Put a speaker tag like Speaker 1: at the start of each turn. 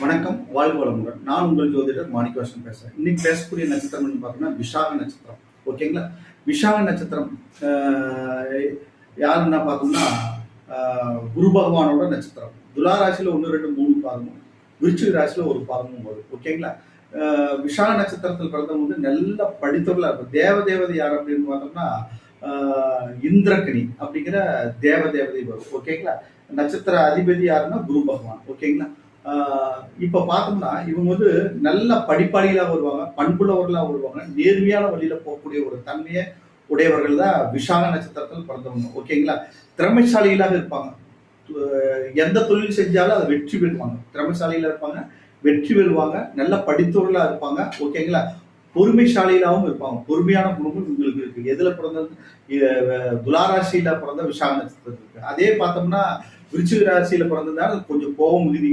Speaker 1: வணக்கம், வாழ்க வளமுடன். நான் உங்கள் ஜோதிடர் மாணிக்கவாசன் பேசுறேன். இன்னைக்கு பேசக்கூடிய நட்சத்திரம்னு பார்த்தோம்னா விசாக நட்சத்திரம். ஓகேங்களா? விசாக நட்சத்திரம் யாருன்னா பார்த்தோம்னா குரு பகவானோட நட்சத்திரம். துலா ராசியில 1, 2, 3 பாதமும், விருச்சிக ராசியில ஒரு பாதமும் வரும். ஓகேங்களா? விசாக நட்சத்திரத்தில் பிறந்தவங்க வந்து நல்ல படித்தவர்களா இருக்கும். தேவதை யார் அப்படின்னு பார்த்தோம்னா இந்திரகனி அப்படிங்கிற தேவதை வரும். ஓகேங்களா? நட்சத்திர அதிபதி யாருன்னா குரு பகவான். ஓகேங்களா? இப்ப பார்த்தோம்னா இவங்க வந்து நல்ல படிப்பாளிகளா வருவாங்க, பண்புள்ளவர்களா வருவாங்க, நேர்மையான வழியில போகக்கூடிய ஒரு தன்மையை உடையவர்கள் தான் விசாக நட்சத்திரத்தில் பிறந்தவங்க. ஓகேங்களா? திறமைசாலிகளாக இருப்பாங்க. எந்த தொழில் செஞ்சாலும் அதை வெற்றி பெறுவாங்க. திறமைசாலிகளா இருப்பாங்க, வெற்றி பெறுவாங்க, நல்ல படித்தவர்களா இருப்பாங்க. ஓகேங்களா? பொறுமைசாலிகளாகவும் இருப்பாங்க. பொறுமையான குணமும் இவங்களுக்கு இருக்கு. எதுல பிறந்தது? துலாராசியில பிறந்த விசாக நட்சத்திரத்துக்கு. அதே பார்த்தோம்னா விருச்சிக ராசியில பிறந்ததுனால கொஞ்சம் கோபம் மிகுதி